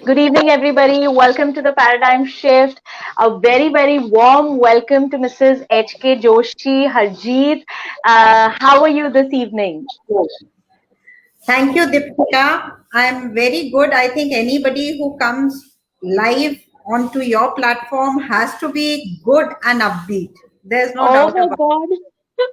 Good evening, everybody. Welcome to the Paradigm Shift. A very, very warm welcome to Mrs. H.K. Joshi, Harjeet. How are you this evening? Thank you, Deepika. I'm very good. I think anybody who comes live onto your platform has to be good and upbeat. There's no Oh doubt my about God.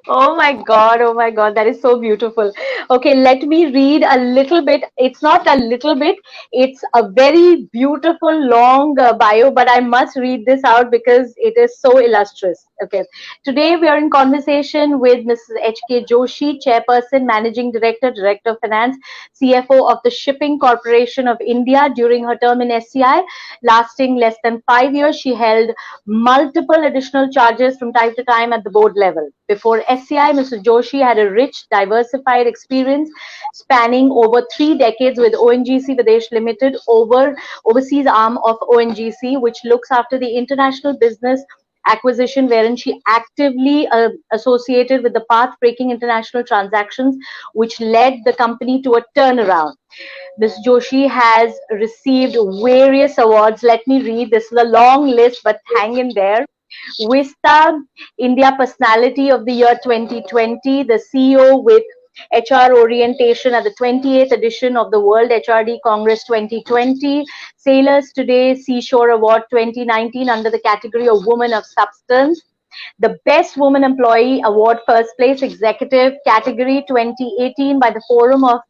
Oh my God, oh my God, that is so beautiful. Okay, let me read a little bit. It's not a little bit, it's a very beautiful long bio, but I must read this out because it is so illustrious. Okay, today we are in conversation with Mrs. H.K. Joshi, Chairperson, Managing Director, Director of Finance, CFO of the Shipping Corporation of India. During her term in SCI, lasting less than 5 years, she held multiple additional charges from time to time at the board level. Before SCI, Mr. Joshi had a rich, diversified experience spanning over 3 decades with ONGC Videsh Limited, overseas arm of ONGC, which looks after the international business acquisition, wherein she actively associated with the path-breaking international transactions, which led the company to a turnaround. Ms. Joshi has received various awards. Let me read. This is a long list, but hang in there. Vista India Personality of the Year 2020, the CEO with HR Orientation at the 28th edition of the World HRD Congress 2020, Sailors Today Seashore Award 2019 under the category of Woman of Substance, the Best Woman Employee Award First Place Executive category 2018 by the Forum of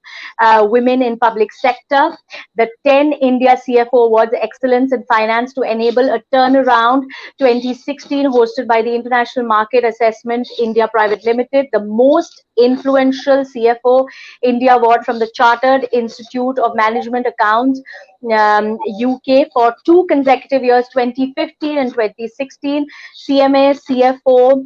Women in Public Sector, the 10 India CFO Awards Excellence in Finance to Enable a Turnaround 2016 hosted by the International Market Assessment India Private Limited, the most influential CFO India Award from the Chartered Institute of Management Accounts UK for 2 consecutive years, 2015 and 2016, CMA CFO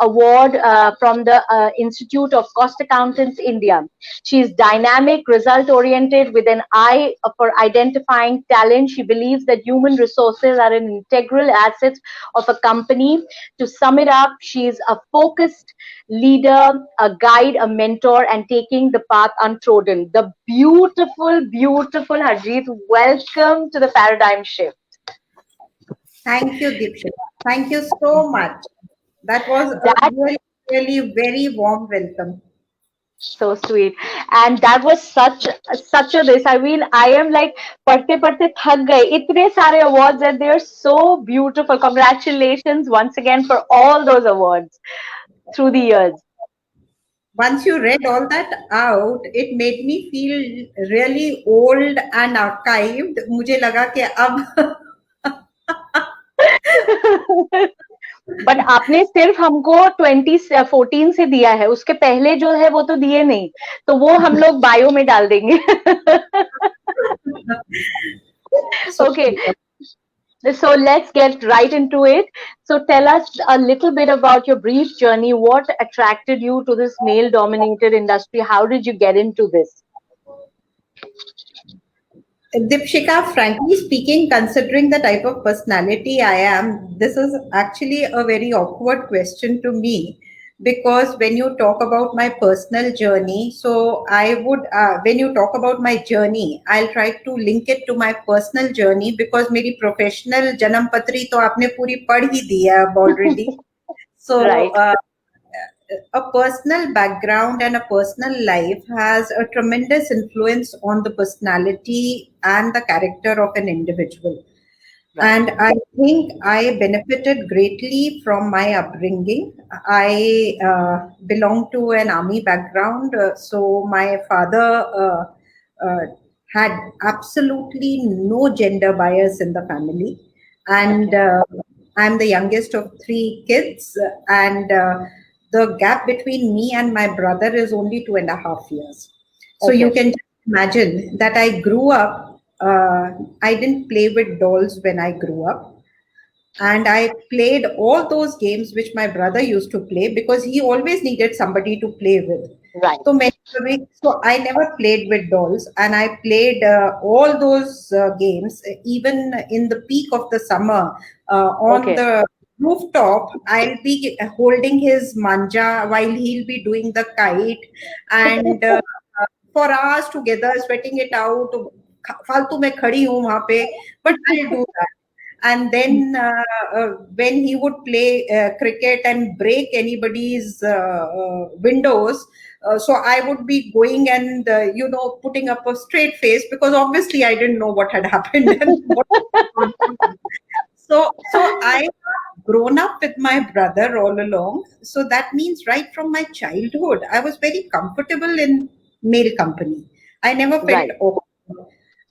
Award from the Institute of Cost Accountants India. She is dynamic, result oriented with an eye for identifying talent. She believes that human resources are an integral asset of a company. To sum it up, she is a focused leader, a guide, a mentor, and taking the path untrodden. The beautiful, beautiful Harjeet, welcome to the paradigm shift. Thank you, Deepika. Thank you so much. That was a That really very warm welcome. so sweet, and that was such a this. I mean, I am like पढ़ते पढ़ते थक गए. इतने सारे awards and they are so beautiful. Congratulations once again for all those awards through the years. Once you read all that out, it made me feel really old and archived. मुझे लगा कि अब बट आपने सिर्फ हमको 2014 से दिया है, उसके पहले जो है वो तो दिए नहीं, तो वो हम लोग बायो में डाल देंगे. so Okay, so let's get right into it. So tell us a little bit about your brief journey. What attracted you to this male dominated industry? How did you get into this? Dipshika, frankly speaking, considering the type of personality I am, this is actually a very awkward question to me because when you talk about my personal journey, so I would, when you talk about my journey, I'll try to link it to my personal journey because मेरी professional जन्म पत्री तो आपने पूरी पढ़ ही दी है अब already. So, Right. a personal background and a personal life has a tremendous influence on the personality and the character of an individual. Right. And I think I benefited greatly from my upbringing. I belong to an army background, so my father uh, had absolutely no gender bias in the family. And Okay. I'm the youngest of three kids, and the gap between me and my brother is only 2.5 years. So you Okay. can just imagine that I grew up. I didn't play with dolls when I grew up, and I played all those games which my brother used to play because he always needed somebody to play with. Right. So I never played with dolls, and I played all those games even in the peak of the summer on Okay. the rooftop. I'll be holding his manja while he'll be doing the kite, and for hours together, sweating it out. फालतू में खड़ी हूँ वहां पे, but I'll do that. And then when he would play cricket and break anybody's windows, so I would be going and putting up a straight face, because obviously I didn't know what had happened and what. So I have grown up with my brother all along. So that means right from my childhood, I was very comfortable in male company. I never felt Right. awkward.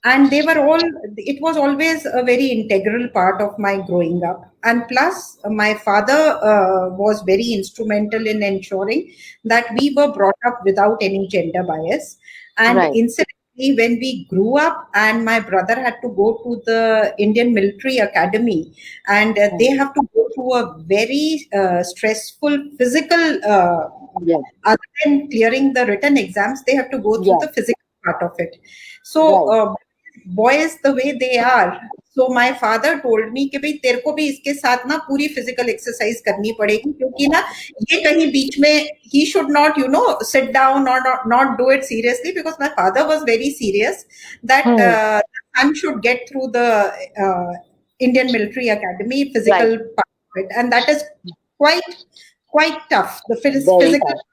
And they were all, it was always a very integral part of my growing up. And plus, my father was very instrumental in ensuring that we were brought up without any gender bias. And Right. incidentally, when we grew up and my brother had to go to the Indian Military Academy, and they Mm. have to go through a very stressful physical, Yes. other than clearing the written exams, they have to go through Yes. the physical part of it. So, Right. boys the way they are. So my father told me कि भाई तेरे को भी इसके साथ ना पूरी physical exercise करनी पड़ेगी, क्योंकि ना ये कहीं बीच में he should not sit down or not do it seriously, because my father was very serious that Hmm. the son should get through the Indian Military Academy Right. physical part of it, and that is quite tough. The Very physical. tough.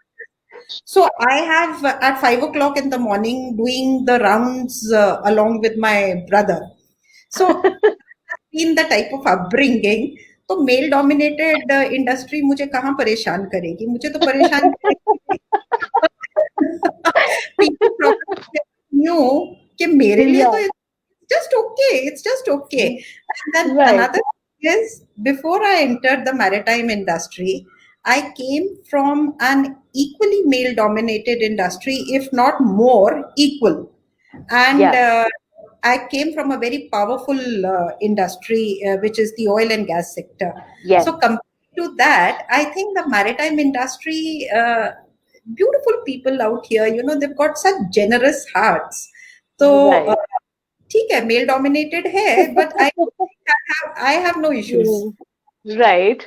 So I have at 5 o'clock in the morning doing the rounds along with my brother. So in the type of upbringing, तो mail dominated industry मुझे कहाँ परेशान करेगी, मुझे तो परेशान करेगी people probably knew कि मेरे लिए तो Yeah. it's just okay. And then Right. another thing is, before I entered the maritime industry, I came from an equally male dominated industry, if not more equal. And Yeah. I came from a very powerful industry, which is the oil and gas sector. Yes. So compared to that, I think the maritime industry, beautiful people out here, they've got such generous hearts. So Right. ठीक है, male dominated है, but I have no issues. Mm. Right.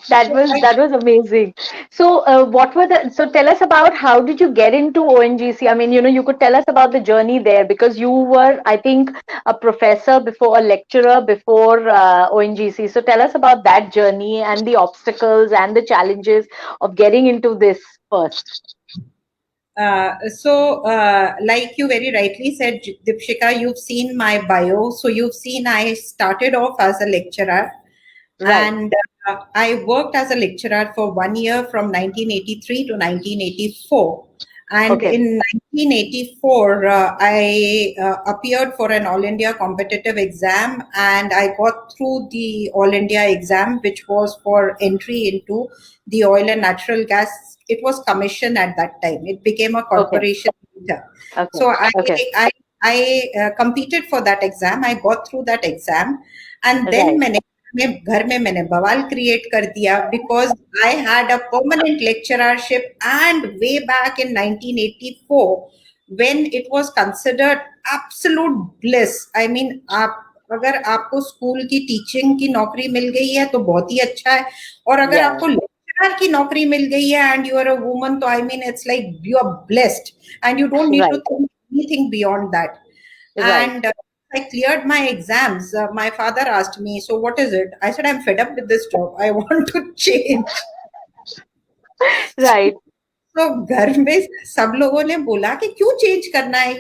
So I That was amazing. So, what were the so tell us about how did you get into ONGC? I mean, you could tell us about the journey there because you were, I think, a professor before, a lecturer before ONGC. So, tell us about that journey and the obstacles and the challenges of getting into this first. Like you very rightly said, Dipshika, you've seen my bio. So you've seen I started off as a lecturer, Right. and I worked as a lecturer for 1 year from 1983 to 1984. And Okay. in 1984, I appeared for an All India competitive exam, and I got through the All India exam, which was for entry into the oil and natural gas. It was commission at that time. It became a Okay. corporation later. Okay. So Okay. I competed for that exam. I got through that exam, and then Right. घर में मैंने बवाल create कर दिया, because I had a permanent lecturership, and way back in 1984 when it was considered absolute bliss. I mean, आप अगर आपको school की टीचिंग की नौकरी मिल गई है तो बहुत ही अच्छा है, और अगर Yeah. आपको लेक्चरर की नौकरी मिल गई है and you are a woman, तो I mean it's like you are blessed and you don't need to Right. Think anything beyond that. Right. And I cleared my exams. My father asked me, "So what is it?" I said, "I'm fed up with this job. I want to change." Right. तो घर में सब लोगों ने बोला कि क्यों change करना है,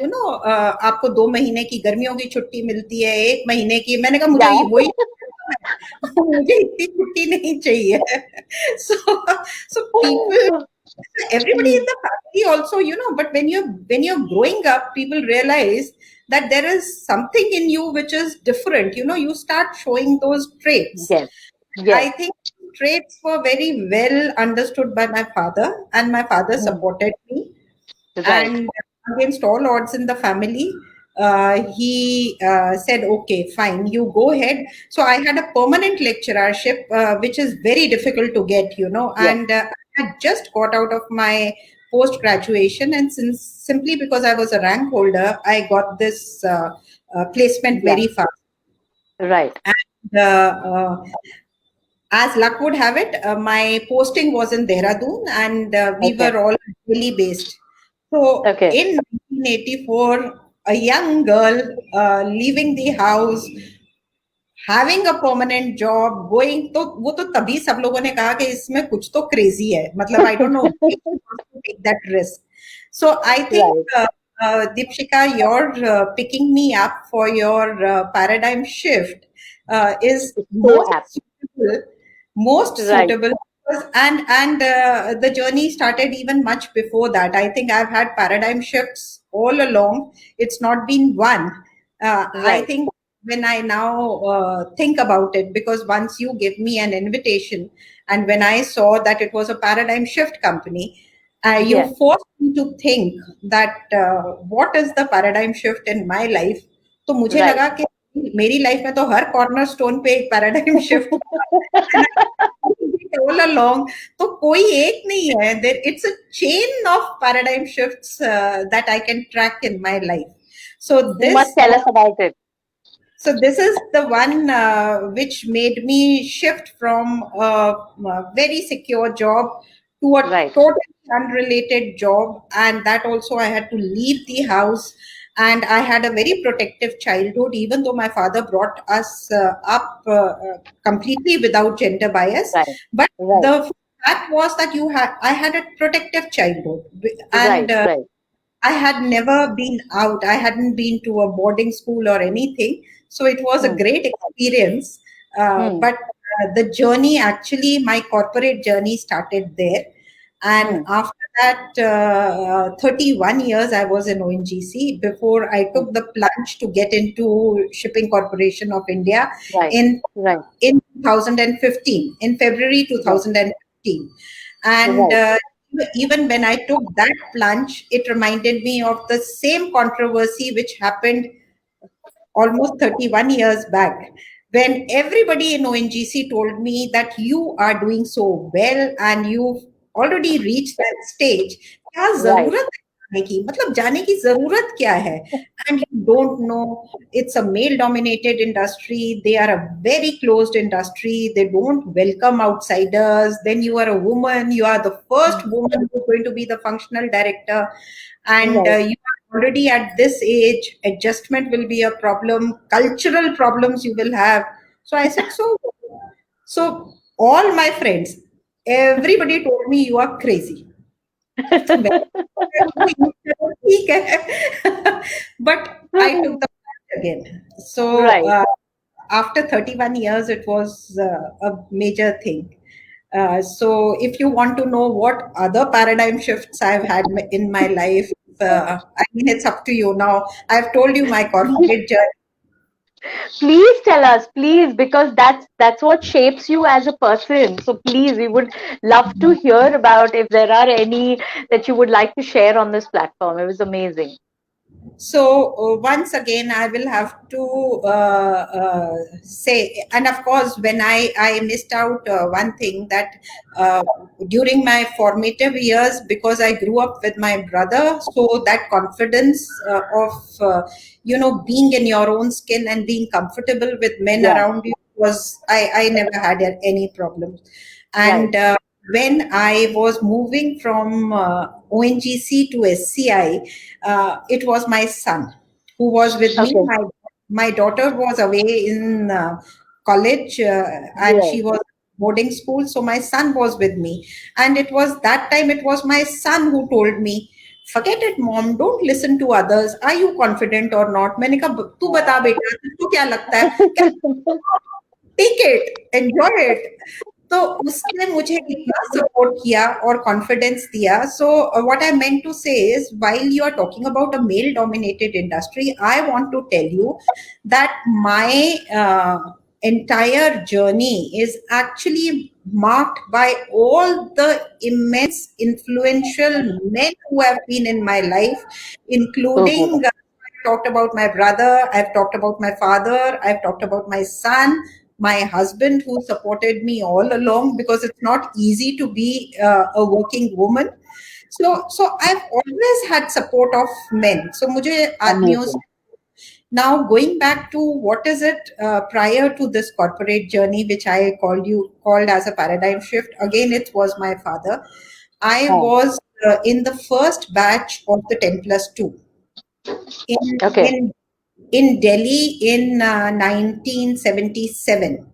आपको 2 महीने की गर्मियों की छुट्टी मिलती है, 1 महीने की. मैंने कहा मुझे Yeah. वही मुझे इतनी छुट्टी नहीं चाहिए. so so people, everybody in the family also, but when you're growing up, people realize that there is something in you which is different. You start showing those traits. Yes. I Yes. think traits were very well understood by my father, and my father Hmm. supported me. Right. And against all odds in the family, he said, "Okay, fine, you go ahead." So I had a permanent lecturership, which is very difficult to get, Yes. and I had just got out of my post graduation, and since simply because I was a rank holder, I got this placement Yeah. very fast. Right. And as luck would have it, my posting was in Dehradun, and we Okay. were all Delhi based. So Okay. in 1984, a young girl leaving the house, having a permanent job, going, तो वो तो तभी सब लोगों ने कहा कि इसमें कुछ तो क्रेजी है, मतलब I don't know take that risk. So I Right. Think Deepshika, your picking me up for your paradigm shift is It's so apt. most Right. suitable. And the journey started even much before that. I think I've had paradigm shifts all along. It's not been one. I Right. think when I now think about it, because once you give me an invitation, and when I saw that it was a paradigm shift company, you Yes. forced me to think that what is the paradigm shift in my life. तो मुझे Right. लगा कि मेरी life में तो हर corner stone पे एक paradigm shift all along, तो कोई एक नहीं है. There, it's a chain of paradigm shifts that I can track in my life. So You must this tell us about it. so this is the one which made me shift from a very secure job to a Right. totally unrelated job, and that also I had to leave the house. And I had a very protective childhood, even though my father brought us up completely without gender bias. Right. But Right. the fact was that I had a protective childhood, and Right. Right. I had never been out. I hadn't been to a boarding school or anything. So it was a Hmm. great experience. Hmm. But the journey, actually, my corporate journey started there. And Hmm. after that, 31 years I was in ONGC before I Hmm. took the plunge to get into Shipping Corporation of India Right. in Right. in 2015, in February Right. 2015. And Right. even when I took that plunge, it reminded me of the same controversy which happened almost 31 years back, when everybody in ONGC told me that you are doing so well and you've already reached that stage. क्या Right. जरूरत है जाने की, मतलब जाने की जरूरत क्या है? And you don't know, it's a male dominated industry, they are a very closed industry, they don't welcome outsiders. Then you are a woman, you are the first woman who's going to be the functional director, and Right. you are already at this age, adjustment will be a problem, cultural problems you will have. So I said, so all my friends, everybody told me you are crazy. तो मैं ठीक है. But I took the plunge again. So Right. after 31 years, it was a major thing. So if you want to know what other paradigm shifts I've had in my life, I mean, it's up to you now. I've told you my corporate journey. Please tell us, please, because that's what shapes you as a person. So please, we would love to hear about if there are any that you would like to share on this platform. It was amazing. So once again, I will have to say, and of course, when I missed out one thing, that uh, during my formative years, because I grew up with my brother, so that confidence of being in your own skin and being comfortable with men Yeah. around you was, I never had any problems. Right. And when I was moving from ONGC to SCI, it was my son who was with me. Okay. My daughter was away in college, and Yeah. she was boarding school. So my son was with me, and it was that time. It was my son who told me, "Forget it, mom. Don't listen to others. Are you confident or not?" मैंने कहा, "तू बता बेटा, तुझको क्या लगता है?" Take it, enjoy it. तो उसने मुझे इतना सपोर्ट किया और कॉन्फिडेंस दिया. So what I meant to say is, while you are talking about a male dominated industry, I want to tell you that my entire journey is actually marked by all the immense influential men who have been in my life, So including good. I've talked about my brother, I've talked about my father, I've talked about my son, my husband who supported me all along, because it's not easy to be a working woman. So I've always had support of men. So मुझे आदमियों से. Amazing. Now going back to what is it prior to this corporate journey, which I called as a paradigm shift. Again, it was my father. I Huh. was in the first batch of the 10 plus 2. in Okay. in in Delhi in 1977.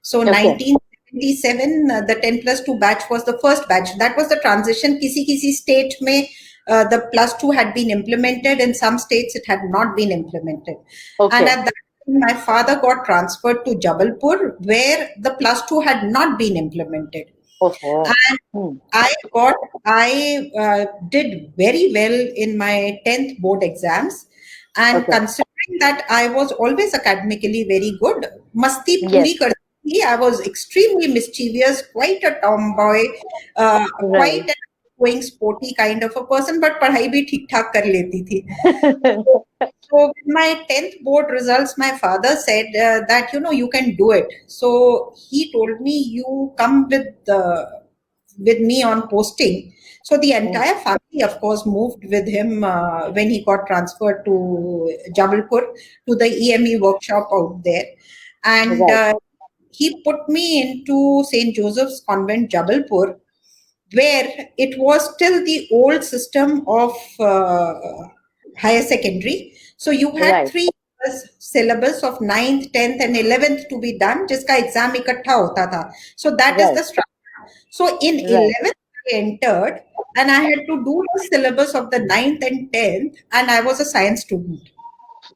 So Okay. 1977, the 10 plus 2 batch was the first batch. That was the transition. Kisi state mein the plus 2 had been implemented. In some states, it had not been implemented. And Okay. at that time, my father got transferred to Jabalpur, where the plus 2 had not been implemented. Oh. And Hmm. I did very well in my 10th board exams. And Okay. considering that I was always academically very good, masti Yes. puri karti thi. I was extremely mischievous, quite a tomboy, quite Right. an going sporty kind of a person, but पढ़ाई भी ठीक ठाक कर लेती थी. So with my 10th board results, my father said that, you can do it. So he told me, you come with me on posting. So the Hmm. entire family, of course, moved with him when he got transferred to Jabalpur to the EME workshop out there. And Right. he put me into St. Joseph's Convent, Jabalpur, where it was still the old system of higher secondary. So you had Right. 3 years syllabus of ninth, 10th, and 11th to be done, जिसका exam इकट्ठा होता था. So that is Right. the structure. So in Right. 11th, I entered and I had to do the syllabus of the ninth and 10th, and I was a science student.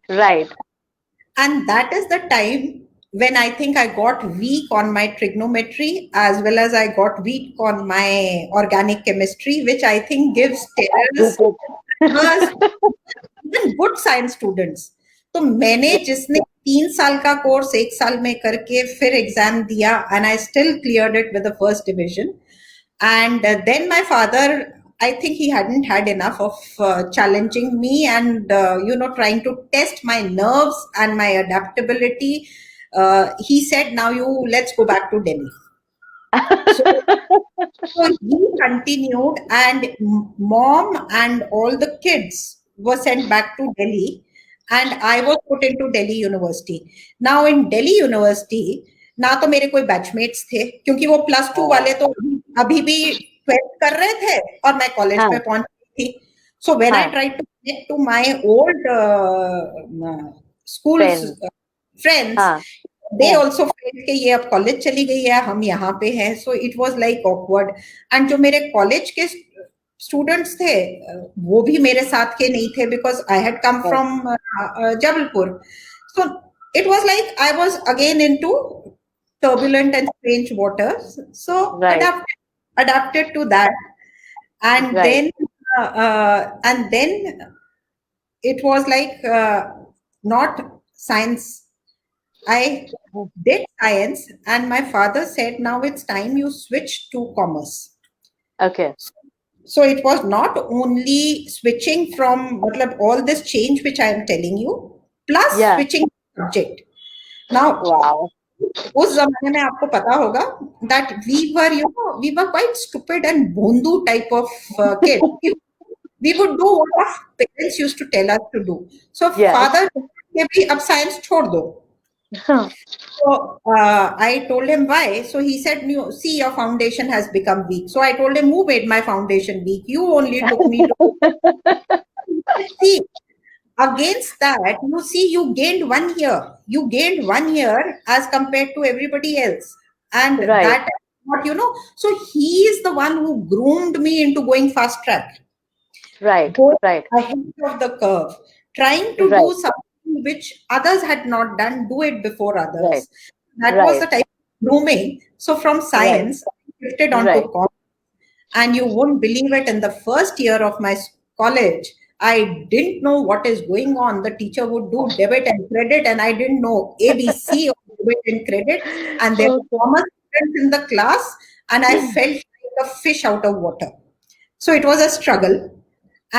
Right. And that is the time when I think I got weak on my trigonometry as well as I got weak on my organic chemistry, which I think gives terrors us, even good science students. तो मैंने जिसने 3 साल का course 1 साल में करके फिर exam दिया and I still cleared it with the first division. And then my father, I think he hadn't had enough of challenging me and, trying to test my nerves and my adaptability. He said, now let's go back to Delhi. So, so he continued, and mom and all the kids were sent back to Delhi, and I was put into Delhi University. Now in Delhi University, ना तो मेरे कोई batchmates थे क्योंकि वो plus two वाले तो अभी भी 12th कर रहे थे और मैं कॉलेज हाँ. में पहुंच गई थी. So when I हाँ. tried to connect to my old school Friend. friends, हाँ. they हाँ. also felt कि ये अब कॉलेज चली गई है, हम यहाँ पे हैं. So it was like awkward. And जो मेरे कॉलेज के स्टूडेंट्स थे वो भी मेरे साथ के नहीं थे because I had come Right. from Jabalpur. So it was like I was again into turbulent and strange waters. So Right. adapted to that. And Right. then it was like not science. I did science, and my father said, now it's time you switch to commerce. Okay. So it was not only switching from matlab, all this change which I am telling you, plus Yeah. switching subject. Now, Wow. उस जमाने में आपको पता होगा that we were quite stupid and bondu type of kids. We would do what our parents used to tell us to do. So Yes. father ने भी अब science छोड़ दो. So I told him why. So he said, see, your foundation has become weak. So I told him, who made my foundation weak? You only took me to see. Against that, you gained 1 year. You gained 1 year as compared to everybody else. And Right. that is what. So he is the one who groomed me into going fast track, Right. going Right. ahead of the curve, trying to Right. do something which others had not done, do it before Right. others. That was Right. the type of grooming. So from Right. science, I shifted onto Right. commerce. And you won't believe it, in the first year of my college, I didn't know what is going on. The teacher would do debit and credit, and I didn't know ABC of debit and credit. And there were Okay. commerce students in the class, and I felt like a fish out of water. So it was a struggle.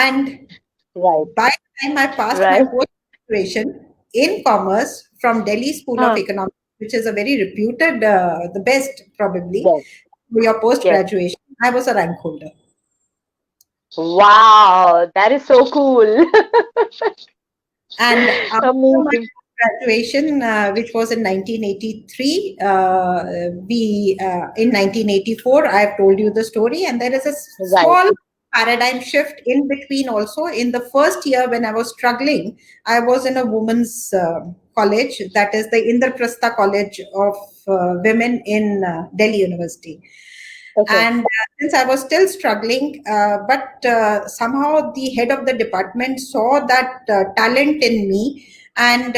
And Right. by the time I passed my Right. post graduation in commerce from Delhi School of Huh. Economics, which is a very reputed, the best probably, Yes. for your post Yes. graduation, I was a rank holder. Wow. That is so cool. And after my Amazing. graduation, which was in 1983, in 1984, I've told you the story, and there is a Right. small paradigm shift in between also. In the first year when I was struggling, I was in a women's college, that is the Indraprastha College of Women in Delhi University. Okay. And since I was still struggling, but somehow the head of the department saw that talent in me, and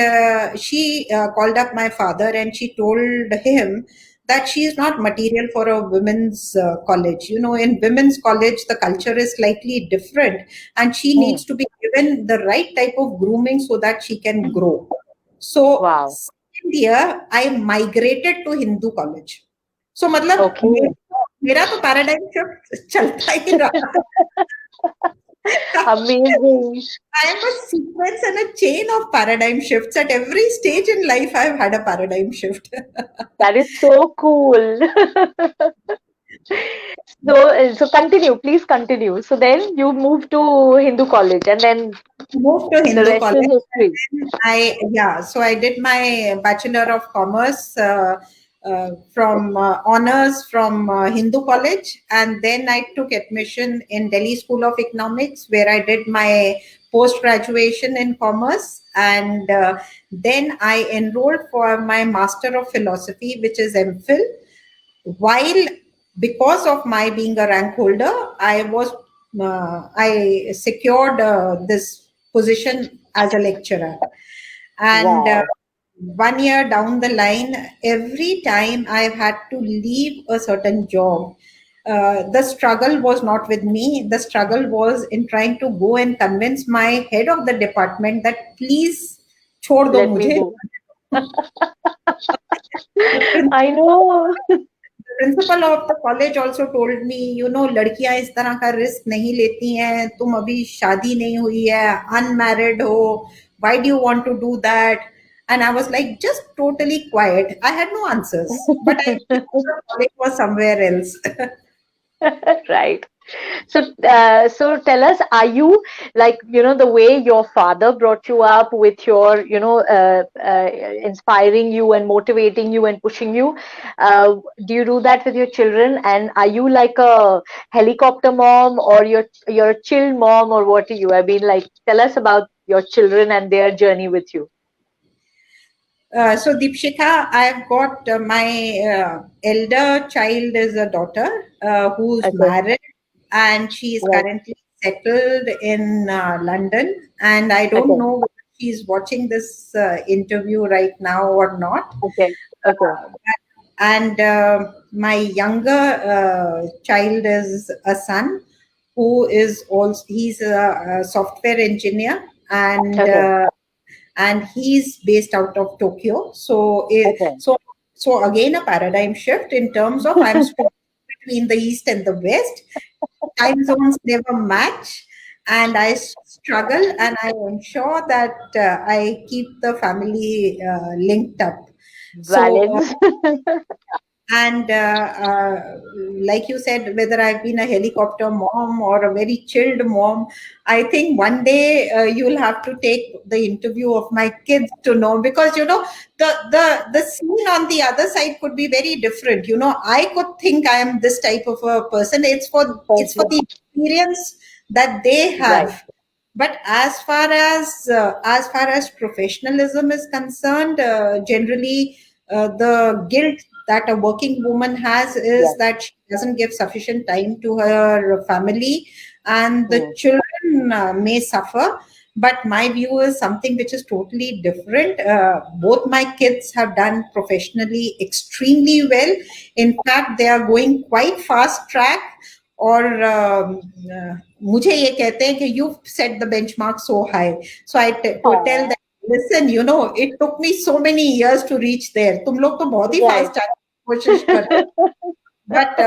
she called up my father and she told him that she is not material for a women's college. You know, in women's college, the culture is slightly different, and she Hmm. needs to be given the right type of grooming so that she can grow. So, Wow. second year, I migrated to Hindu college. So, मतलब Okay. मेरा तो paradigm shift चलता ही रहा. Amazing. I am a sequence and a chain of paradigm shifts. At every stage in life, I've had a paradigm shift. That is so cool. So continue, please continue. So then you moved to Hindu college, and then Moved to the Hindu rest is college. history. And then so I did my Bachelor of Commerce from honors from Hindu College, and then I took admission in Delhi School of Economics, where I did my post graduation in commerce, and then I enrolled for my Master of Philosophy, which is MPhil. While, because of my being a rank holder, I secured this position as a lecturer. And Wow. 1 year down the line, every time I've had to leave a certain job, the struggle was not with me. The struggle was in trying to go and convince my head of the department that please छोड़ दो Let me मुझे. go. The I know. Principle of the college also told me, you know, लड़कियां इस तरह का risk नहीं लेती हैं, तुम अभी शादी नहीं हुई है, अनमैरिड हो, why do you want to do that. And I was like just totally quiet. I had no answers, but I knew the college was somewhere else. Right. So tell us, are you like, the way your father brought you up with your, inspiring you and motivating you and pushing you? Do you do that with your children? And are you like a helicopter mom, or you're a chill mom, or what are you? I mean, like, tell us about your children and their journey with you. So Deepshika, I've got my elder child is a daughter who's Okay. married, and she is Right. currently settled in London. And I don't Okay. know whether she's watching this interview right now or not. Okay. Okay. And my younger child is a son who is also, he's a software engineer, and Okay. he's based out of Tokyo. So Okay. so again a paradigm shift in terms of I'm stuck between the east and the west. Time zones never match, and I struggle, and I ensure that I keep the family linked up. So Balance. and like you said, whether I've been a helicopter mom or a very chilled mom, I think one day you'll have to take the interview of my kids to know, because you know the scene on the other side could be very different. You know, I could think I am this type of a person. It's for the experience that they Right. have. But as far as professionalism is concerned, generally the guilt that a working woman has is Yes. that she doesn't give sufficient time to her family, and the Hmm. children may suffer. But my view is something which is totally different. Both my kids have done professionally extremely well. In fact, they are going quite fast track. और मुझे ये कहते हैं कि you set the benchmark so high. So I to tell Oh, them, listen, you know, it took me so many years to reach there. तुम लोग तो बहुत ही right. fast आने की कोशिश कर रहे हो. But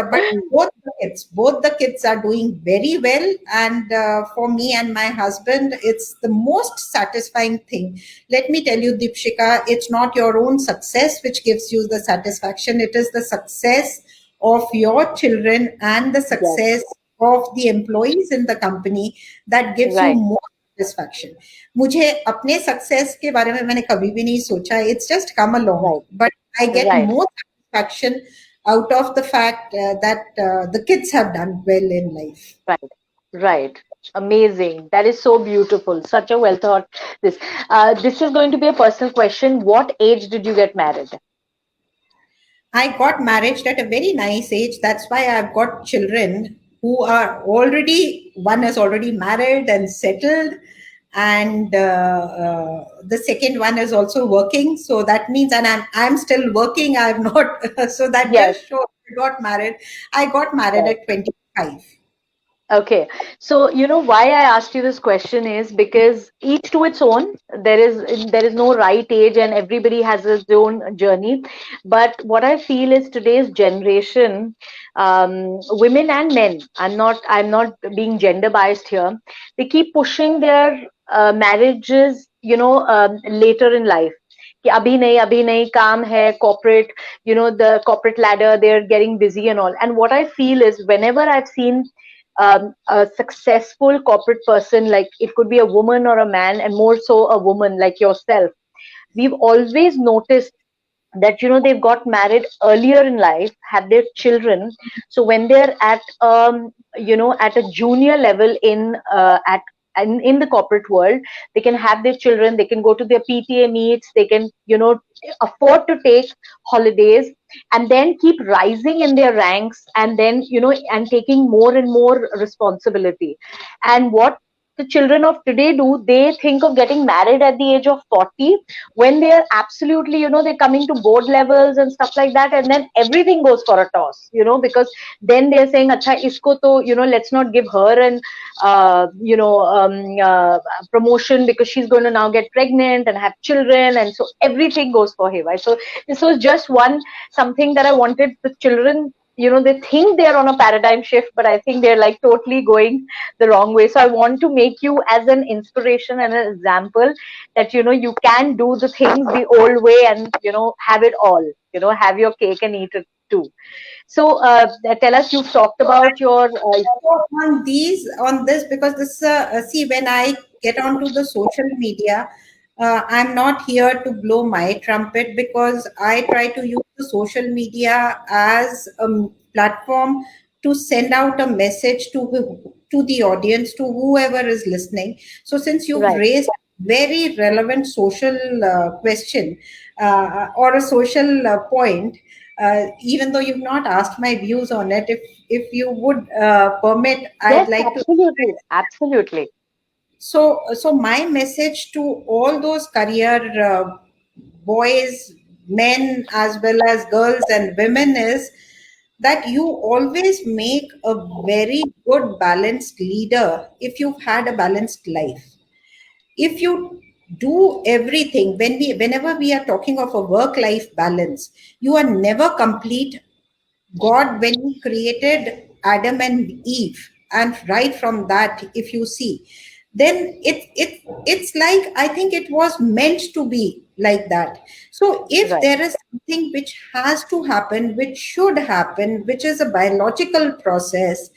both the kids are doing very well, and for me and my husband, it's the most satisfying thing. Let me tell you, Deepshika, it's not your own success which gives you the satisfaction. It is the success of your children and the Yes. success of the employees in the company that gives you Right. more satisfaction. मुझे अपने success के बारे में मैंने कभी भी नहीं सोचा. It's just come along, Right. but I get Right. more satisfaction out of the fact that the kids have done well in life. Right. Right. Amazing. That is so beautiful. Such a well thought. This. This is going to be a personal question. What age did you get married? I got married at a very nice age. That's why I've got children who are already, one is already married and settled, and the second one is also working. So that means, and I'm still working. I'm not. So that Yes. just shows I got married. I got married Right. at 25. Okay, so you know why I asked you this question is because each to its own. There is no right age, and everybody has his own journey. But what I feel is today's generation, women and men. I'm not being gender biased here. They keep pushing their marriages, later in life. कि अभी नहीं काम है corporate, the corporate ladder, they're getting busy and all. And what I feel is whenever I've seen a successful corporate person, like it could be a woman or a man, and more so a woman like yourself, we've always noticed that they've got married earlier in life, have their children, so when they're at at a junior level in the corporate world, they can have their children, they can go to their PTA meets, they can afford to take holidays, and then keep rising in their ranks, and then and taking more and more responsibility. And what the children of today do, they think of getting married at the age of 40, when they're absolutely, they're coming to board levels and stuff like that, and then everything goes for a toss, because then they're saying, acha, isko to, let's not give her an, promotion, because she's going to now get pregnant and have children, and so everything goes for haywire. So this was just one something that I wanted the children. They think they're on a paradigm shift, but I think they're like totally going the wrong way. So I want to make you as an inspiration and an example that you can do the things the old way, and have it all, have your cake and eat it too. So tell us, you've talked about your On this, because this see, when I get onto the social media, I'm not here to blow my trumpet, because I try to use the social media as a platform to send out a message to the audience, to whoever is listening. So since you've right. raised very relevant social question, or a social point, even though you've not asked my views on it, if you would permit, I'd Yes, like to. absolutely, absolutely. So my message to all those career boys, men, as well as girls and women, is that you always make a very good balanced leader if you've had a balanced life. If you do everything, whenever we are talking of a work life balance, you are never complete. God, when He created Adam and Eve, and right from that, if you see, then it's like, I think it was meant to be like that. So if Right. there is something which has to happen, which should happen, which is a biological process,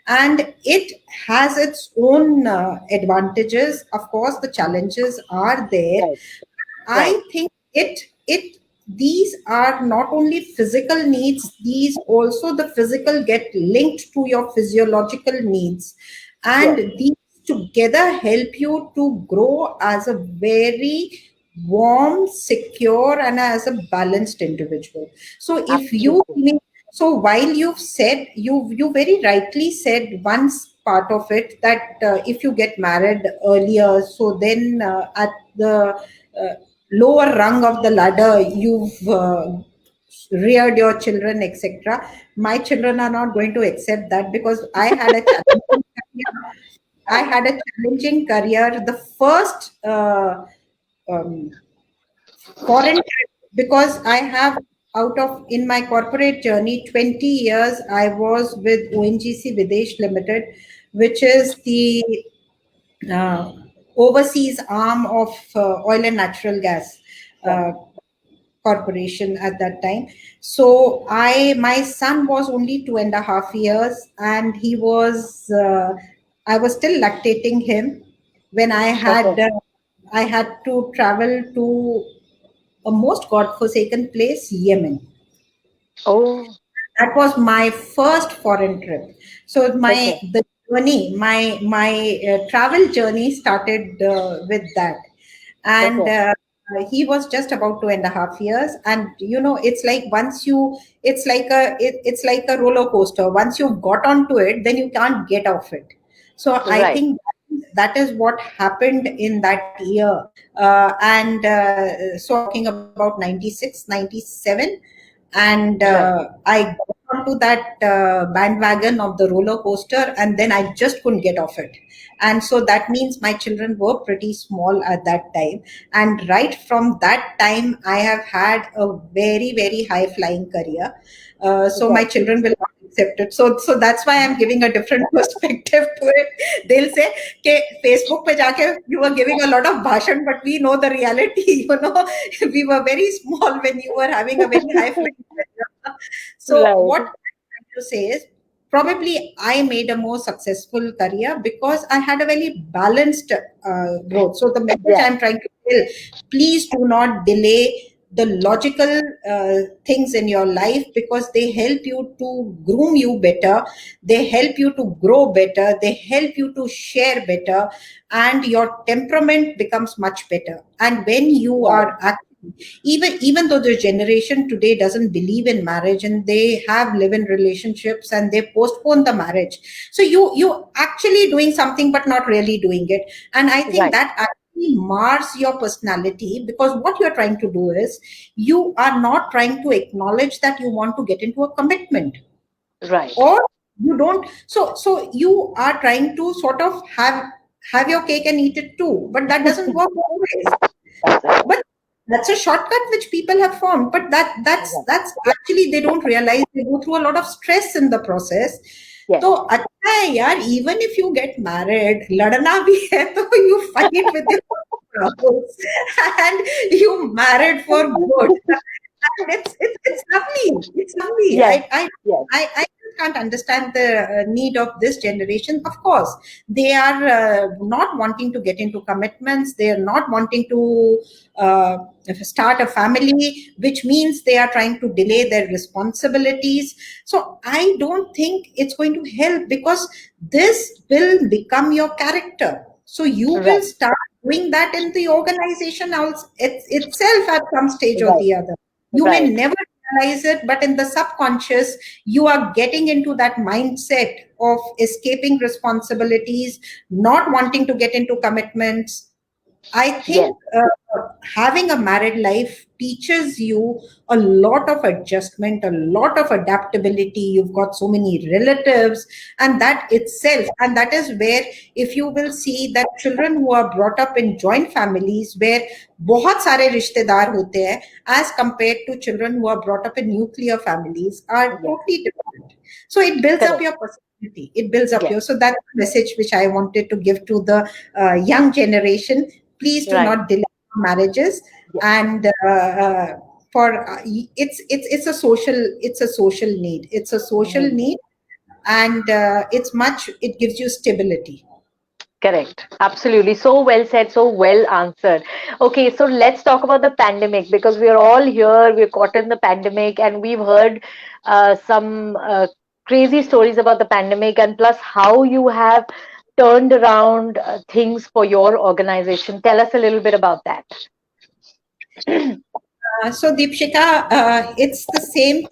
and it has its own advantages, of course, the challenges are there. Right. Right. I think it these are not only physical needs, these also the physical get linked to your physiological needs, and Yes. these together help you to grow as a very warm, secure, and as a balanced individual. So if you Absolutely. so while you very rightly said one part of it, that if you get married earlier, so then at the uh, lower rung of the ladder, you've reared your children, etc. My children are not going to accept that, because I had a challenging career. The first um, foreign trip, because I have, out of in my corporate journey, 20 years I was with ONGC Videsh Limited, which is the uh, overseas arm of oil and natural gas Right. uh, corporation at that time. So my son was only 2.5 years, and I was still lactating him when Okay. I had to travel to a most godforsaken place, Yemen. Oh. That was my first foreign trip. So my Okay. the journey, my travel journey started with that, and Okay. he was just about 2.5 years. And it's like once you, it's like a roller coaster. Once you've got onto it, then you can't get off it. So I Right. think that is what happened in that year. And So I'm talking about 96, 97, and Right. I got onto that bandwagon of the roller coaster, and then I just couldn't get off it. And so that means my children were pretty small at that time, and right from that time I have had a very, very high flying career. So my Right. children will not accept it. So that's why I'm giving a different perspective to it. They'll say, okay, Facebook pe jaake you were giving a lot of bhashan, but we know the reality. We were very small when you were having a very high flying career. So what Right. I'm trying to say is, probably I made a more successful career because I had a very balanced growth. So the message Yeah. I'm trying to tell: please do not delay the logical things in your life, because they help you to groom you better, they help you to grow better, they help you to share better, and your temperament becomes much better. And when you Right. are even though the generation today doesn't believe in marriage, and they have live-in relationships, and they postpone the marriage, so you actually doing something but not really doing it. And I think Right. that actually mars your personality, because what you're trying to do is, you are not trying to acknowledge that you want to get into a commitment, Right. or you don't. So you are trying to sort of have your cake and eat it too, but that doesn't work always. That's right. But that's a shortcut which people have formed, but Right. that's actually, they don't realize they go through a lot of stress in the process. Yes. So अच्छा है यार, even if you get married, लड़ना भी है तो you fight with your spouse, and you married for good. And it's lovely. It's lovely. Yes. Yes. I just can't understand the need of this generation. Of course, they are not wanting to get into commitments. They are not wanting to uh, start a family, which means they are trying to delay their responsibilities. So I don't think it's going to help, because this will become your character. So you will Right. start doing that in the organization itself at some stage or Right. the other. You may Right. never realize it, but in the subconscious, you are getting into that mindset of escaping responsibilities, not wanting to get into commitments. I Yes. think having a married life teaches you a lot of adjustment, a lot of adaptability. You've got so many relatives, and that itself, and that is where, if you will see that children who are brought up in joint families where बहुत सारे रिश्तेदार होते हैं, as compared to children who are brought up in nuclear families, are Yes. totally different. So it builds up Correct. your personality. It builds up Yes. your. So that's the message which I wanted to give to the young generation. Please do Right. not delay marriages. Yes. And for it's a social, it's a social need, it's a social Mhm. need. And it gives you stability. Correct. Absolutely. So well said, so well answered. Okay, so let's talk about the pandemic because we are all here, we're caught in the pandemic, and we've heard some crazy stories about the pandemic, and plus how you have turned around things for your organization. Tell us a little bit about that. So Deepshika, it's the same.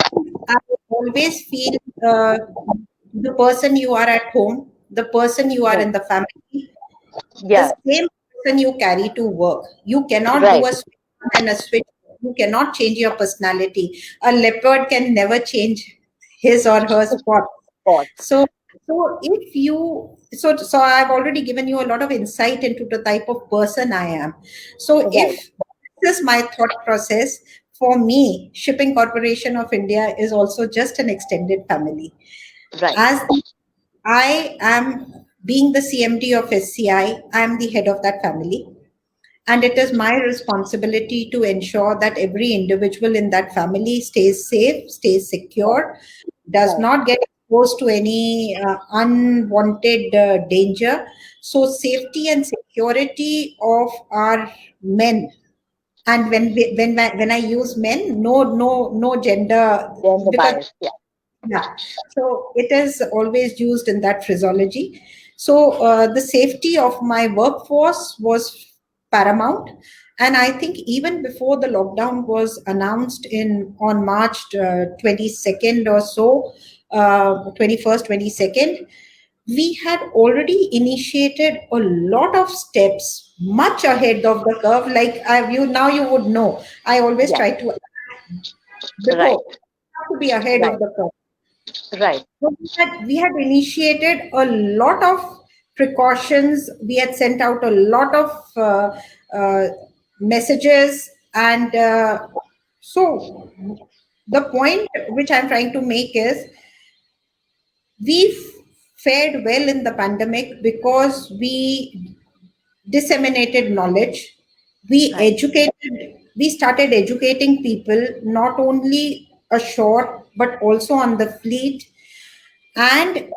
I always feel the person you are at home, the person you are Right. in the family, the Yeah. same person you carry to work. You cannot do Right. a switch on and a switch off. You cannot change your personality. A leopard can never change his or her spot. Spot. So, so if you, so I've already given you a lot of insight into the type of person I am. So Right. if this is my thought process, for me, Shipping Corporation of India is also just an extended family. Right. As I am being the CMD of SCI, I am the head of that family. And it is my responsibility to ensure that every individual in that family stays safe, stays Right. secure, does Right. not get exposed to any unwanted danger. So, safety and security of our men. And when I use men, no gender, Then the because bias. Yeah. Yeah, so it is always used in that phraseology. So the safety of my workforce was paramount, and I think even before the lockdown was announced in on March 22nd or so, 21st, 22nd, we had already initiated a lot of steps much ahead of the curve. Like you now you would know, I always Yeah. try to Right. before to be ahead Right. of the curve. Right. So we had initiated a lot of precautions. We had sent out a lot of uh, messages, and so the point which I'm trying to make is we fared well in the pandemic because we disseminated knowledge. Right. We started educating people not only ashore but also on the fleet, and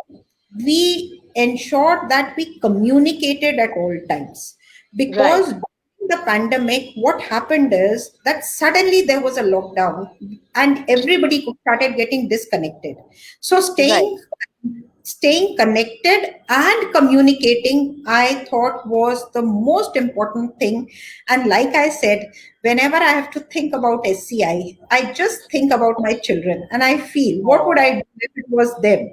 we ensured that we communicated at all times, Right. because during the pandemic what happened is that suddenly there was a lockdown and everybody started getting disconnected. So Right. staying connected and communicating, I thought, was the most important thing. And like I said, whenever I have to think about SCI, I just think about my children and I feel, what would I Oh, do if it was them?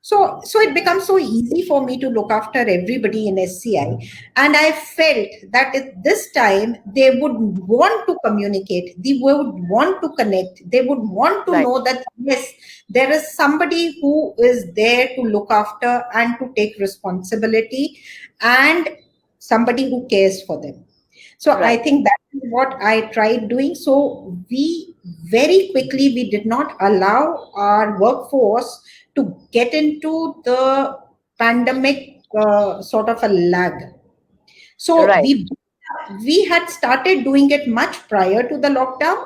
So it becomes so easy for me to look after everybody in SCI. And I felt that at this time they would want to communicate, they would want to connect, they would want to right. know that yes, there is somebody who is there to look after and to take responsibility, and somebody who cares for them. So I Right. think that is what I tried doing. So we very quickly, we did not allow our workforce to get into the pandemic sort of a lag. So Right. we had started doing it much prior to the lockdown,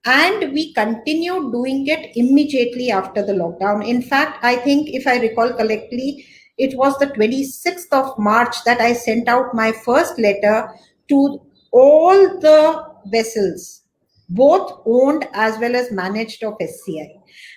and we continued doing it immediately after the lockdown. In fact, I think if I recall correctly, it was the 26th of March that I sent out my first letter to all the vessels, both owned as well as managed of SCI.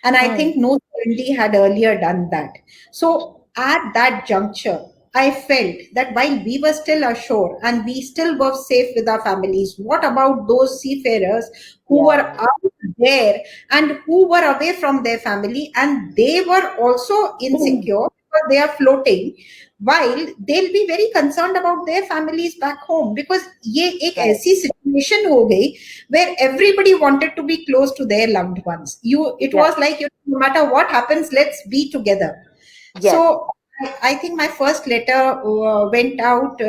And I Hmm. think no CMD had earlier done that. So at that juncture, I felt that while we were still ashore and we still were safe with our families, what about those seafarers who were Yeah. out there and who were away from their family, and they were also insecure because they are floating, while they'll be very concerned about their families back home, because ये एक Right. ऐसी situation हो गई where everybody wanted to be close to their loved ones. It Yeah. was like, no matter what happens, let's be together. Yes. So I think my first letter went out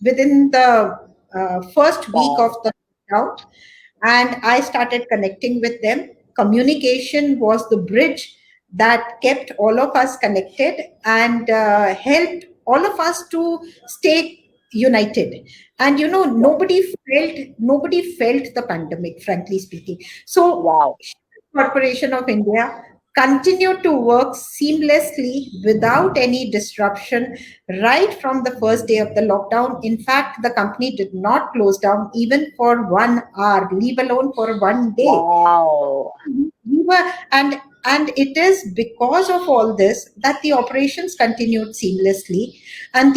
within the first week of Wow. the lockdown, and I started connecting with them. Communication was the bridge that kept all of us connected and helped all of us to stay united. And Yeah. nobody felt the pandemic, frankly speaking. So Wow. Corporation of India continued to work seamlessly without any disruption right from the first day of the lockdown. In fact, the company did not close down even for 1 hour, leave alone for one day. Wow. We were, and it is because of all this that the operations continued seamlessly, and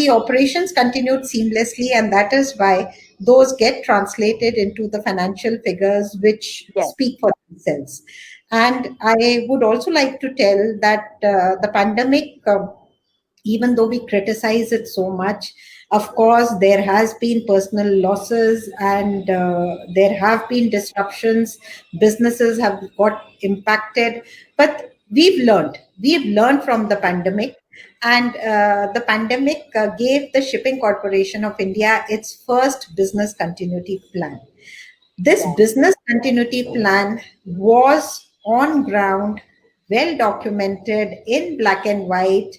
that is why those get translated into the financial figures which Yes. speak for themselves. And I would also like to tell that the pandemic, even though we criticize it so much, of course there has been personal losses, and there have been disruptions, businesses have got impacted, but we've learned from the pandemic. And the pandemic gave the Shipping Corporation of India its first business continuity plan. This Yeah. business continuity plan was on ground, well documented in black and white,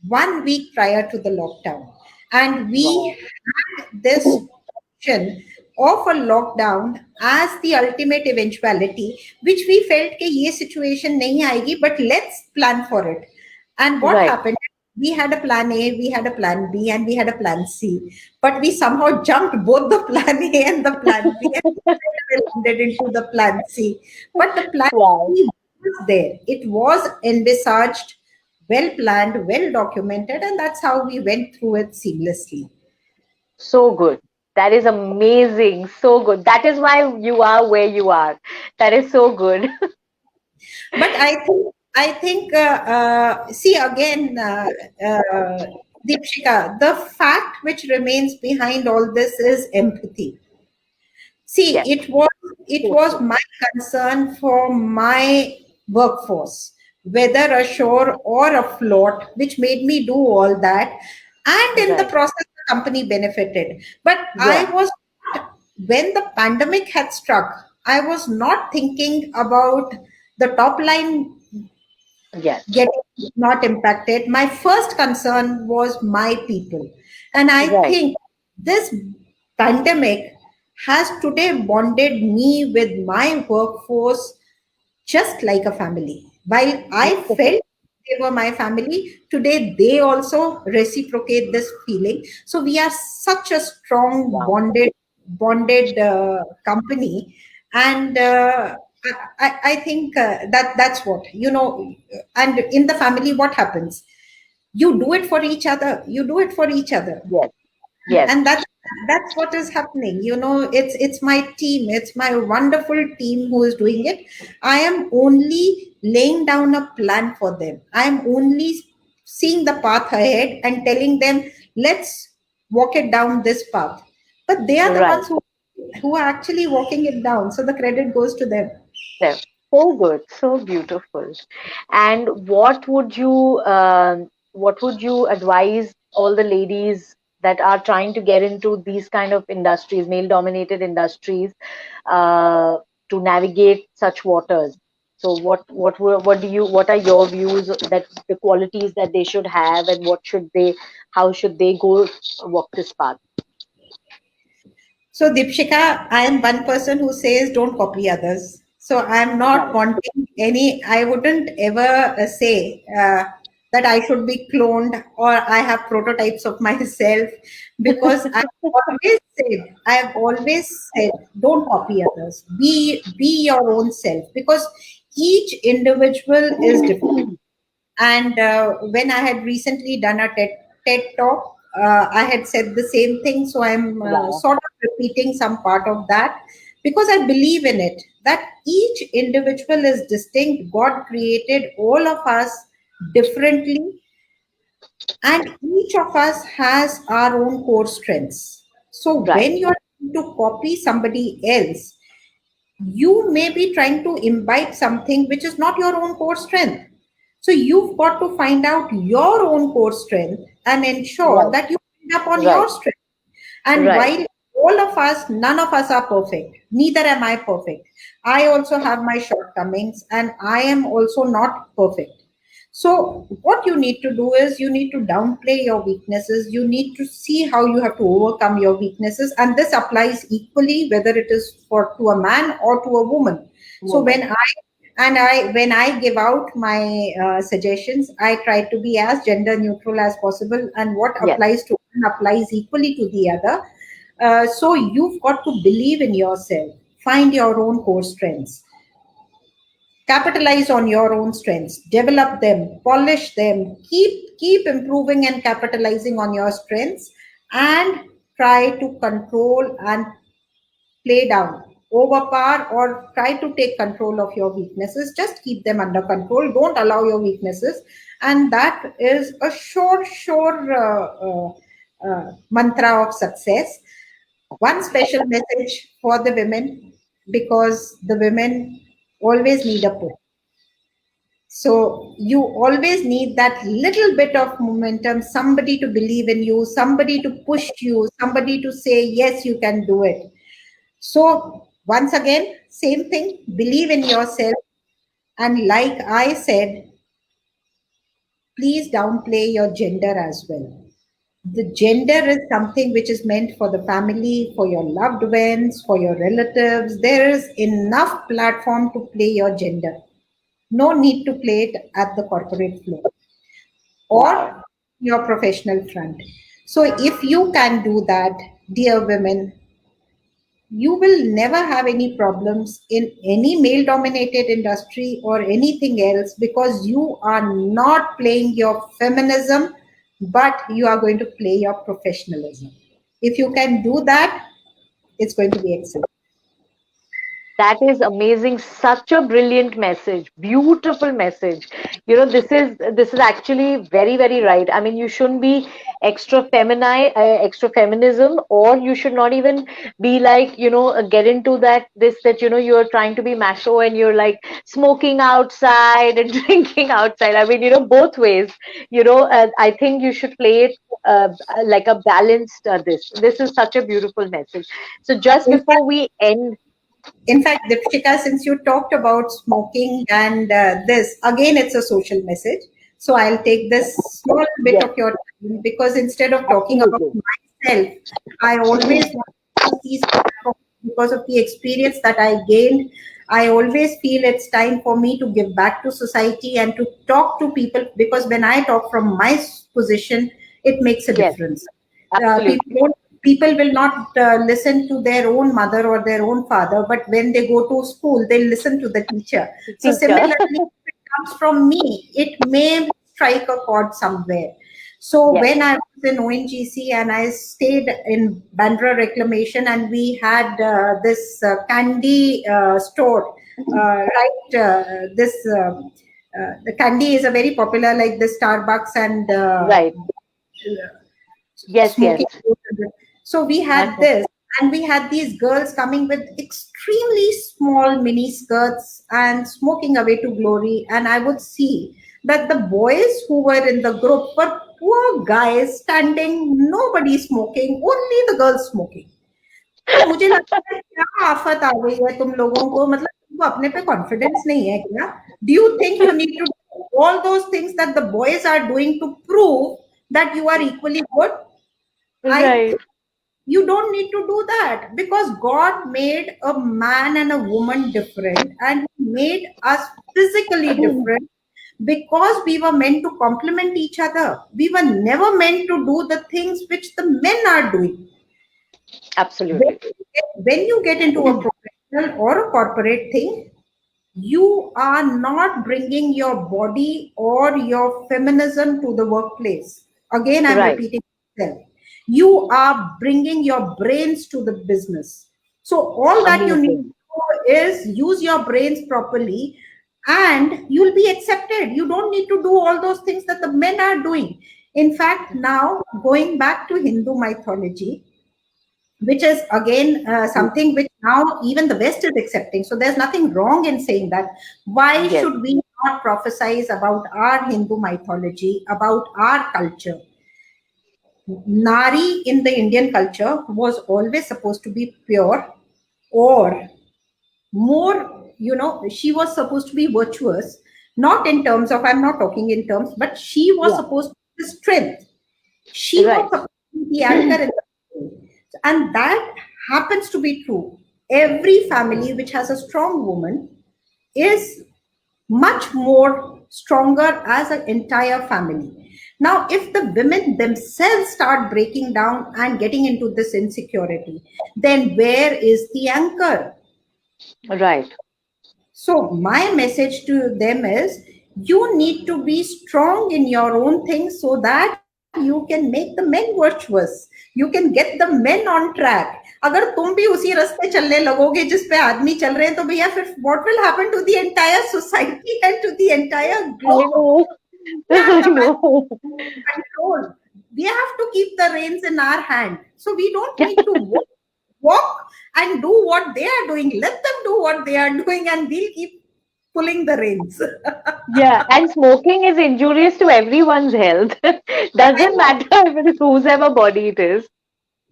1 week prior to the lockdown. And we Wow. had this option of a lockdown as the ultimate eventuality, which we felt that this situation nahi aayegi, but let's plan for it. And what Right. happened? We had a plan A, we had a plan B, and we had a plan C. But we somehow jumped both the plan A and the plan B, and we landed into the plan C. But the plan Wow. C was there. It was envisaged, well planned, well documented, and that's how we went through it seamlessly. So good. That is amazing. So good. That is why you are where you are. That is so good. But I think see again, Deepshika, the fact which remains behind all this is empathy. See, Yes, it so was true. my concern for my workforce, whether ashore or afloat, which made me do all that, and in the Right. process, the company benefited. But I Yeah. was when the pandemic had struck, I was not thinking about the top line Yes. getting not impacted. My first concern was my people. And I Right. think this pandemic has today bonded me with my workforce just like a family. While I felt they were my family, today they also reciprocate this feeling. So we are such a strong Wow. bonded company, and I think that's what And in the family, what happens? You do it for each other. You do it for each other, Yes. Yes. and that's what is happening. It's my team, it's my wonderful team who is doing it. I am only laying down a plan for them. I am only seeing the path ahead and telling them, let's walk it down this path. But they are the Right. ones who are actually walking it down, so the credit goes to them. So so good. So beautiful. And what would you advise all the ladies that are trying to get into these kind of industries, male-dominated industries, uh, to navigate such waters? So what are your views that the qualities that they should have, and how should they go walk this path? So, Deepshika, I am one person who says don't copy others. So, I am not Right. wanting I wouldn't ever say that I should be cloned or I have prototypes of myself, because I have always said, don't copy others. Be your own self, because each individual is different. And when I had recently done a TED talk, I had said the same thing. So I'm Wow. sort of repeating some part of that, because I believe in it that each individual is distinct. God created all of us differently, and each of us has our own core strengths. So Right. when you're trying to copy somebody else, you may be trying to imbibe something which is not your own core strength. So you've got to find out your own core strength and ensure Right. that you end up on Right. your strength. And Right. while all of us, none of us are perfect, neither am I perfect. I also have my shortcomings and I am also not perfect. So, what you need to do is you need to downplay your weaknesses. You need to see how you have to overcome your weaknesses. And this applies equally whether it is for to a man or to a woman. So, Woman. when I give out my suggestions, I try to be as gender neutral as possible, and what Yes. applies to one applies equally to the other. So you've got to believe in yourself, find your own core strengths, capitalize on your own strengths, develop them, polish them, keep improving and capitalizing on your strengths, and try to control and play down, overpower, or try to take control of your weaknesses. Just keep them under control. Don't allow your weaknesses. And that is a sure mantra of success. One special message for the women, because the women always need a push. So you always need that little bit of momentum, somebody to believe in you, somebody to push you, somebody to say, yes, you can do it. So, once again, same thing, believe in yourself. And like I said, please downplay your gender as well. The gender is something which is meant for the family, for your loved ones, for your relatives. There is enough platform to play your gender. No need to play it at the corporate floor Wow. or your professional front. So, if you can do that, dear women, you will never have any problems in any male dominated industry or anything else, because you are not playing your feminism, but you are going to play your professionalism. If you can do that, it's going to be excellent. That is amazing. Such a brilliant message. Beautiful message. This is actually very, very right. I mean, you shouldn't be extra feminism, or you should not even be like, get into that you're trying to be macho and you're like smoking outside and drinking outside. I mean, both ways. I think you should play it like a balanced this. This is such a beautiful message. So just In before fact, we end, Dipshika, since you talked about smoking and this, again, it's a social message. So I'll take this small bit yes. of your time, because instead of talking about Absolutely. myself, I always want to use these platforms because of the experience that I gained. I always feel it's time for me to give back to society and to talk to people, because when I talk from my position, it makes a Yes, difference. absolutely. People will not listen to their own mother or their own father, but when they go to school, they listen to the teacher. So Teacher. similarly, if it comes from me, it may strike a chord somewhere. So Yes, when I was in ONGC and I stayed in Bandra Reclamation, and we had this candy store, right? The candy is a very popular, like the Starbucks and right. Yes, yes. smoking. So we had Uh-huh. this, and we had these girls coming with extremely small mini skirts and smoking away to glory. And I would see that the boys who were in the group were poor guys standing, nobody smoking, only the girls smoking. तो मुझे लगता है क्या आफत आ गई है तुम लोगों को, मतलब तुमको अपने पे कॉन्फिडेंस नहीं है क्या? Do you think you need to do all those things that the boys are doing to prove that you are equally good? I Right. think you don't need to do that, because God made a man and a woman different, and He made us physically different, because we were meant to complement each other. We were never meant to do the things which the men are doing. When Absolutely. when you get into a professional or a corporate thing, you are not bringing your body or your feminism to the workplace. Again, I'm Right. repeating myself. You are bringing your brains to the business. So, all that you need to Amazing. do is use your brains properly, and you'll be accepted. You don't need to do all those things that the men are doing. In fact, now going back to Hindu mythology, which is again something which now even the West is accepting. So there's nothing wrong in saying that. Why Yes. should we not prophesize about our Hindu mythology, about our culture? Nari in the Indian culture was always supposed to be pure, or more, she was supposed to be virtuous, not in terms of, I'm not talking in terms, but she was Yeah. supposed to be strength. She was Right. supposed to be the anchor in the family. And that happens to be true. Every family which has a strong woman is much more stronger as an entire family. Now, if the women themselves start breaking down and getting into this insecurity, then where is the anchor? Right. So, my message to them is, you need to be strong in your own things so that you can make the men virtuous. You can get the men on track. अगर तुम भी उसी रास्ते चलने लगोगे जिस पे आदमी चल रहे हैं, तो भैया फिर what will happen to the entire society and to the entire I globe? know. We are I capacity know. to control. We have to keep the reins in our hand. So we don't need to walk and do what they are doing. Let them do what they are doing, and we'll keep pulling the reins. Yeah, and smoking is injurious to everyone's health. I Doesn't know, matter if it is whosever body it is.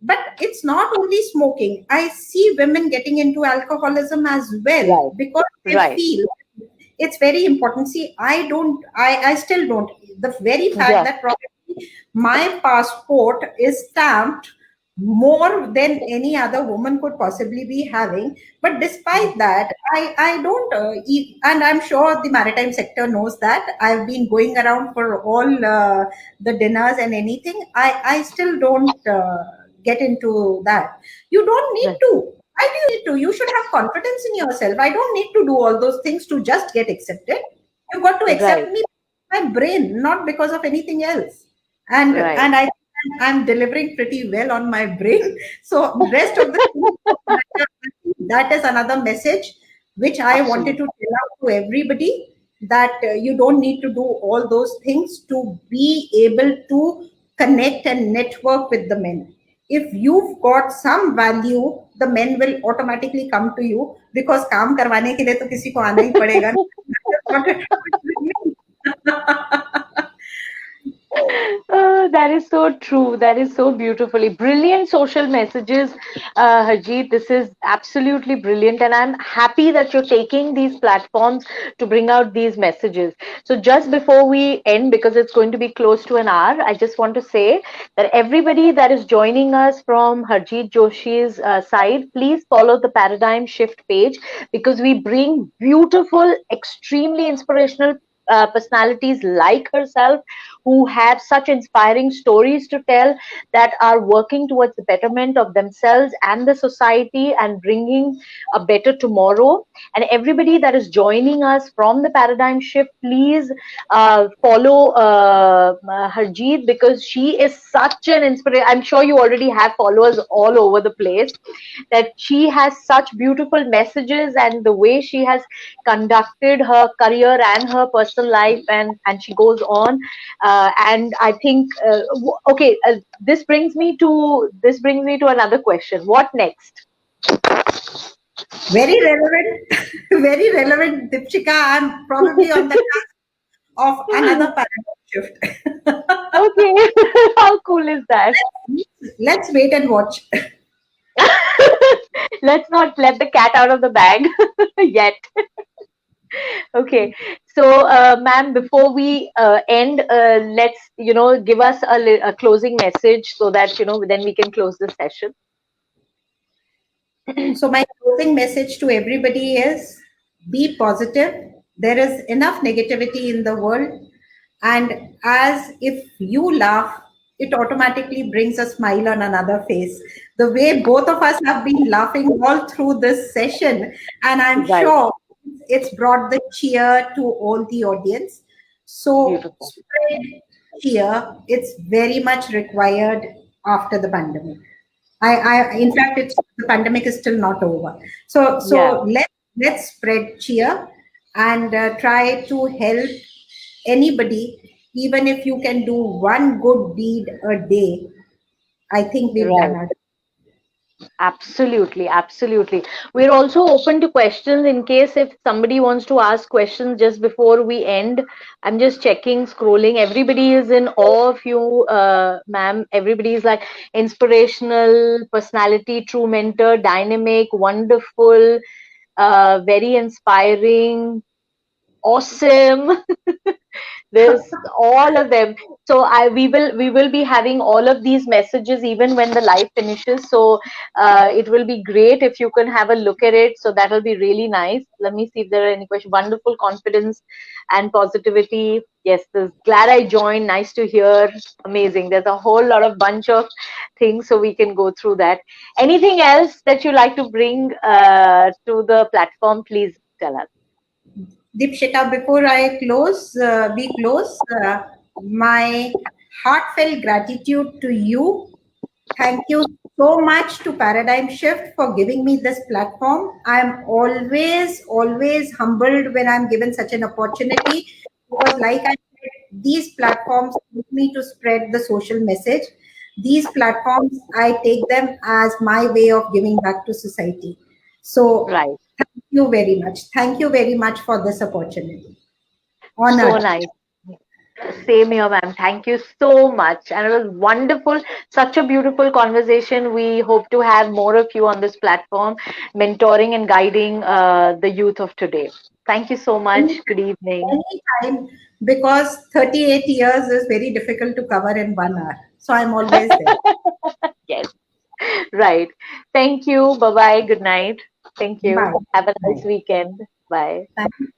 but it's not only smoking. I see women getting into alcoholism as well, Right. because they Right. feel it's very important. See, I still don't. The very fact Yeah. that probably my passport is stamped more than any other woman could possibly be having. But despite that, I don't eat, and I'm sure the maritime sector knows that. I've been going around for all the dinners and anything. I still don't get into that. You don't need Right. to. Why do you need to? You should have confidence in yourself. I don't need to do all those things to just get accepted. You've got to Right, accept me, my brain, not because of anything else. And right. I think I'm delivering pretty well on my brain. So rest of the things that is another message which I wanted to Absolutely. tell out to everybody, that you don't need to do all those things to be able to connect and network with the men. If you've got some value, the men will automatically come to you, because काम करवाने के लिए तो किसी को आना ही पड़ेगा ना. That is so true. That is so beautifully brilliant social messages, Harjeet. This is absolutely brilliant, and I'm happy that you're taking these platforms to bring out these messages. So, just before we end, because it's going to be close to an hour, I just want to say that everybody that is joining us from Harjeet Joshi's side, please follow the Paradigm Shift page, because we bring beautiful, extremely inspirational personalities like herself, who have such inspiring stories to tell, that are working towards the betterment of themselves and the society and bringing a better tomorrow. And everybody that is joining us from the Paradigm Shift, please follow Harjeet, because she is such an inspiration. I'm sure you already have followers all over the place, that she has such beautiful messages, and the way she has conducted her career and her personal life, and she goes on. And I think, okay, this brings me to another question. What next? Very relevant, very relevant, Dipshika. I'm probably on the cusp of another paradigm shift. Okay. How cool is that? Let's wait and watch. Let's not let the cat out of the bag yet. Okay. So, ma'am, before we end, let's, give us a closing message, so that, then we can close the session. So, my closing message to everybody is be positive. There is enough negativity in the world. And as if you laugh, it automatically brings a smile on another face. The way both of us have been laughing all through this session, and I'm Right. sure it's brought the cheer to all the audience. So, Beautiful. spread cheer. It's very much required after the pandemic. In fact, it's the pandemic is still not over. So Yeah. let's spread cheer and try to help anybody, even if you can do one good deed a day. I think we've done Right. our. Absolutely, absolutely. We're also open to questions, in case if somebody wants to ask questions just before we end. I'm just checking, scrolling. Everybody is in awe of you, ma'am. Everybody is like inspirational, personality, true mentor, dynamic, wonderful, very inspiring, awesome. There's all of them. So we will be having all of these messages even when the live finishes. So it will be great if you can have a look at it. So that will be really nice. Let me see if there are any questions. Wonderful confidence and positivity. Yes, glad I joined. Nice to hear. Amazing. There's a whole lot of bunch of things, so we can go through that. Anything else that you like to bring to the platform? Please tell us. Deepshika, before we close, my heartfelt gratitude to you. Thank you so much to Paradigm Shift for giving me this platform. I'm always humbled when I'm given such an opportunity, because, like I said, these platforms help me to spread the social message. These platforms, I take them as my way of giving back to society. So, Right. thank you very much. Thank you very much for this opportunity. So Honored. nice. Same here, ma'am. Thank you so much. And it was wonderful. Such a beautiful conversation. We hope to have more of you on this platform, mentoring and guiding the youth of today. Thank you so much. Good evening. Anytime, because 38 years is very difficult to cover in 1 hour. So I'm always there. Yes, right. Thank you. Bye bye. Good night. Thank you. Bye. Have a nice Bye. weekend. Bye. Thank you.